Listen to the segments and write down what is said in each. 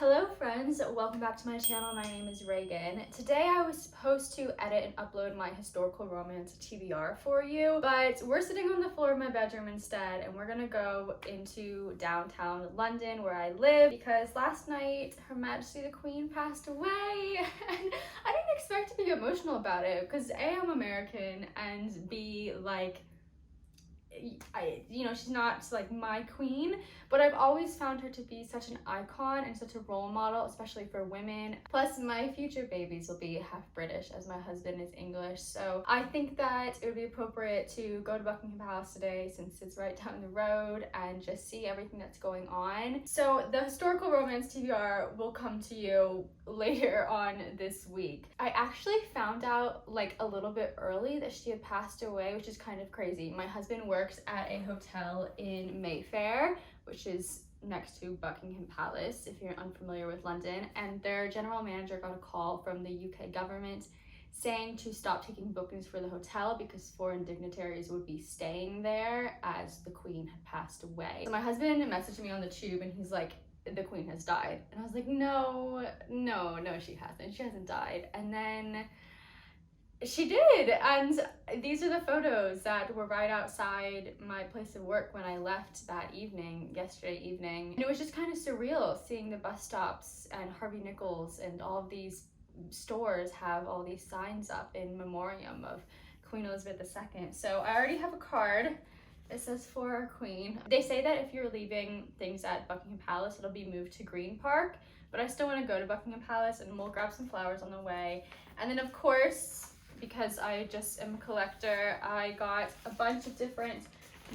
Hello friends, welcome back to my channel. My name is Ragan. Today I was supposed to edit and upload my historical romance TBR for you, but we're sitting on the floor of my bedroom instead, and we're gonna go into downtown London where I live because last night Her Majesty the Queen passed away and I didn't expect to be emotional about it because A, I'm American, and B, like, she's not like my queen, but I've always found her to be such an icon and such a role model, especially for women. Plus, my future babies will be half British as my husband is English. So I think that it would be appropriate to go to Buckingham Palace today since it's right down the road and just see everything that's going on. So the historical romance TBR will come to you later on this week. I actually found out like a little bit early that she had passed away, which is kind of crazy. My husband works at a hotel in Mayfair, which is next to Buckingham Palace, if you're unfamiliar with London, and their general manager got a call from the UK government saying to stop taking bookings for the hotel because foreign dignitaries would be staying there as the Queen had passed away. So my husband messaged me on the tube and he's like, the Queen has died. And I was like, no, she hasn't died. And then she did, and these are the photos that were right outside my place of work when I left that evening, yesterday evening. And it was just kind of surreal seeing the bus stops and Harvey Nichols and all of these stores have all these signs up in memoriam of Queen Elizabeth II. So I already have a card. It says for our Queen. They say that if you're leaving things at Buckingham Palace, it'll be moved to Green Park, but I still want to go to Buckingham Palace and we'll grab some flowers on the way. And then of course, because I just am a collector, I got a bunch of different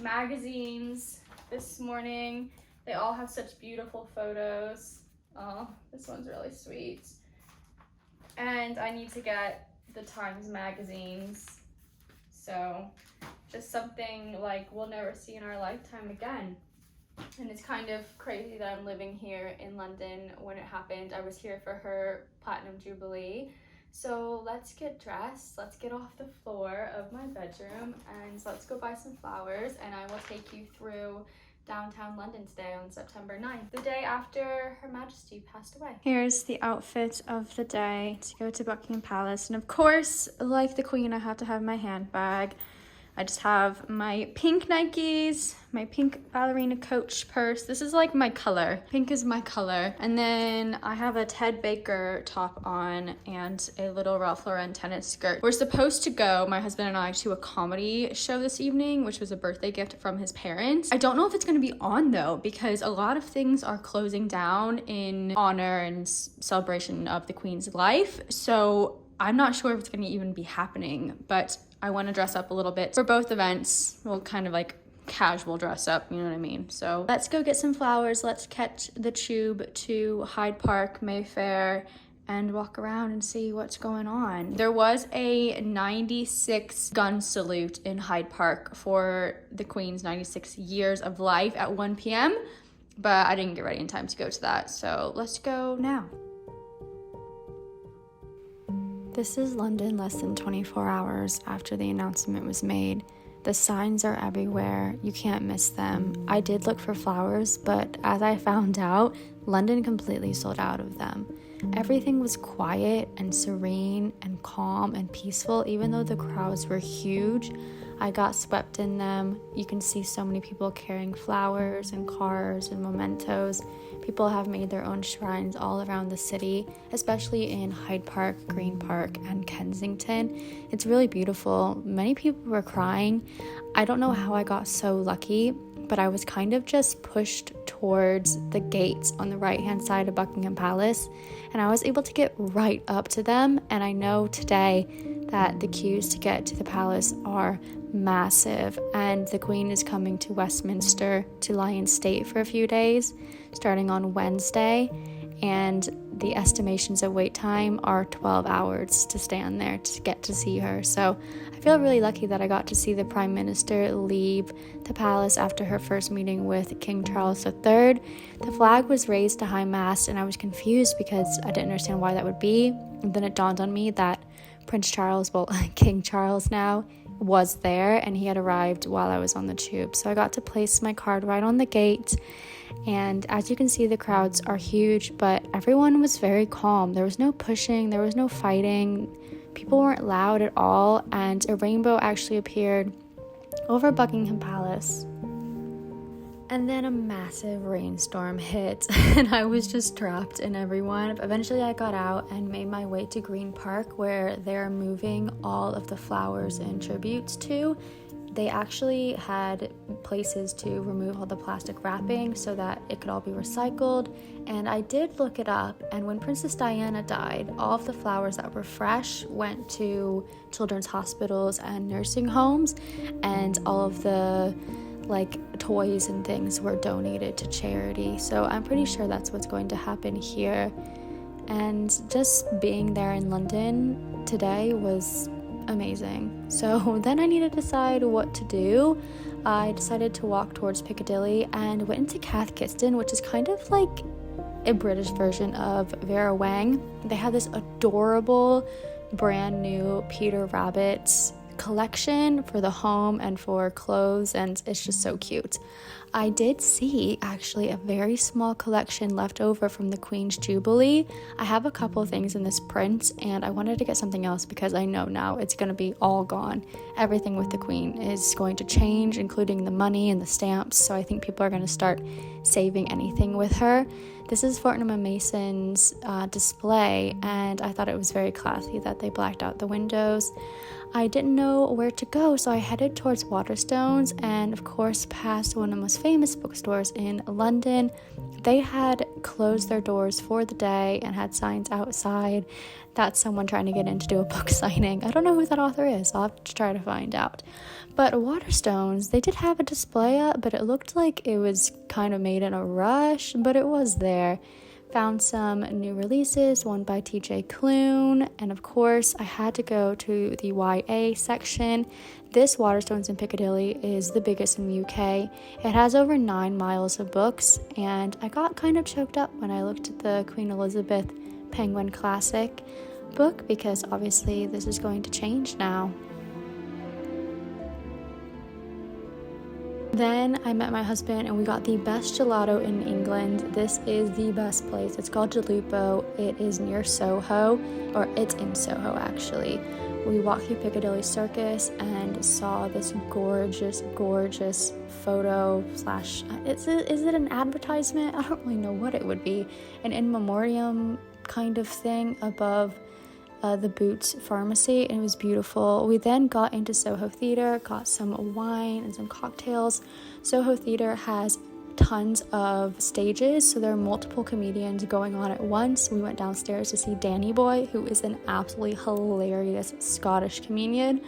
magazines this morning. They all have such beautiful photos. Oh, this one's really sweet. And I need to get the Times magazines. So just something like we'll never see in our lifetime again. And it's kind of crazy that I'm living here in London when it happened. I was here for her Platinum Jubilee. So let's get dressed, let's get off the floor of my bedroom, and let's go buy some flowers, and I will take you through downtown London today on September 9th, the day after Her Majesty passed away. Here's the outfit of the day to go to Buckingham Palace, and of course, like the Queen, I have to have my handbag. I just have my pink Nikes, my pink ballerina Coach purse. This is like my color. Pink is my color. And then I have a Ted Baker top on and a little Ralph Lauren tennis skirt. We're supposed to go, my husband and I, to a comedy show this evening, which was a birthday gift from his parents. I don't know if it's gonna be on though, because a lot of things are closing down in honor and celebration of the Queen's life. So I'm not sure if it's gonna even be happening, but I want to dress up a little bit for both events. Well, kind of like casual dress up, you know what I mean? So let's go get some flowers. Let's catch the tube to Hyde Park, Mayfair, and walk around and see what's going on. There was a 96 gun salute in Hyde Park for the Queen's 96 years of life at 1 p.m., but I didn't get ready in time to go to that. So let's go now. This is London less than 24 hours after the announcement was made. The signs are everywhere. You can't miss them. I did look for flowers, but as I found out, London completely sold out of them. Everything was quiet and serene and calm and peaceful, even though the crowds were huge. I got swept in them. You can see so many people carrying flowers and cars and mementos. People have made their own shrines all around the city, especially in Hyde Park, Green Park, and Kensington. It's really beautiful. Many people were crying. I don't know how I got so lucky, but I was kind of just pushed towards the gates on the right-hand side of Buckingham Palace, and I was able to get right up to them. And I know today that the queues to get to the palace are massive, and the Queen is coming to Westminster to lie in state for a few days starting on Wednesday, and the estimations of wait time are 12 hours to stand there to get to see her. So I feel really lucky that I got to see the Prime Minister leave the palace after her first meeting with King Charles III. The flag was raised to high mast, and I was confused because I didn't understand why that would be. And then it dawned on me that Prince Charles, well, King Charles now, was there, and he had arrived while I was on the tube. So I got to place my card right on the gate, and as you can see, the crowds are huge, but everyone was very calm. There was no pushing, there was no fighting, people weren't loud at all, and a rainbow actually appeared over Buckingham Palace. And then a massive rainstorm hit, and I was just trapped in everyone. Eventually I got out and made my way to Green Park, where they're moving all of the flowers and tributes to. They actually had places to remove all the plastic wrapping so that it could all be recycled. And I did look it up, and when Princess Diana died, all of the flowers that were fresh went to children's hospitals and nursing homes, and all of the toys and things were donated to charity. So I'm pretty sure that's what's going to happen here. And just being there in London today was amazing. So then I needed to decide what to do. I decided to walk towards Piccadilly and went into Cathkiston, which is kind of like a British version of Vera Wang. They have this adorable brand new Peter Rabbit collection for the home and for clothes, and it's just so cute. I did see actually a very small collection left over from the Queen's Jubilee. I have a couple things in this print, and I wanted to get something else because I know now it's going to be all gone. Everything with the Queen is going to change, including the money and the stamps, so I think people are going to start saving anything with her. This is Fortnum & Mason's display, and I thought it was very classy that they blacked out the windows. I didn't know where to go, so I headed towards Waterstones and, of course, past one of the most famous bookstores in London. They had closed their doors for the day and had signs outside. That's someone trying to get in to do a book signing. I don't know who that author is. I'll have to try to find out. But Waterstones, they did have a display up, but it looked like it was kind of made in a rush, but it was there. Found some new releases, one by TJ Klune, and of course I had to go to the YA section. This Waterstones in Piccadilly is the biggest in the UK. It has over 9 miles of books, and I got kind of choked up when I looked at the Queen Elizabeth Penguin Classic book, because obviously this is going to change now. Then I met my husband and we got the best gelato in England. This is the best place. It's called Jalupo. It is near Soho, or it's in Soho actually. We walked through Piccadilly Circus and saw this gorgeous photo slash, is it an advertisement? I don't really know what it would be. An in memoriam kind of thing above the Boots Pharmacy, and it was beautiful. We then got into Soho Theatre, got some wine and some cocktails. Soho Theatre has tons of stages, so there are multiple comedians going on at once. We went downstairs to see Danny Boy, who is an absolutely hilarious Scottish comedian.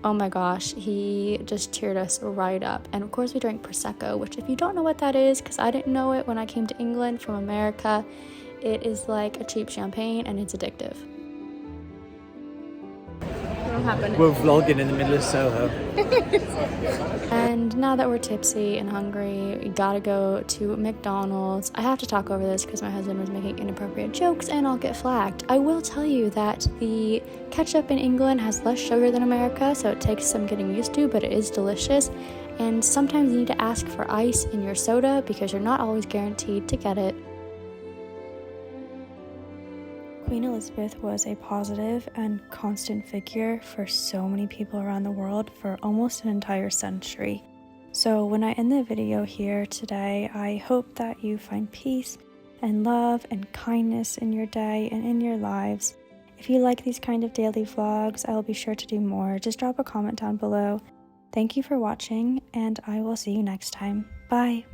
Oh my gosh, he just cheered us right up. And of course we drank Prosecco, which if you don't know what that is, because I didn't know it when I came to England from America, it is like a cheap champagne and it's addictive. We're vlogging in the middle of Soho. And now that we're tipsy and hungry, we gotta go to McDonald's. I have to talk over this because my husband was making inappropriate jokes and I'll get flagged. I will tell you that the ketchup in England has less sugar than America, so it takes some getting used to, but it is delicious. And sometimes you need to ask for ice in your soda because you're not always guaranteed to get it. Queen Elizabeth was a positive and constant figure for so many people around the world for almost an entire century. So when I end the video here today, I hope that you find peace and love and kindness in your day and in your lives. If you like these kind of daily vlogs, I will be sure to do more. Just drop a comment down below. Thank you for watching, and I will see you next time. Bye!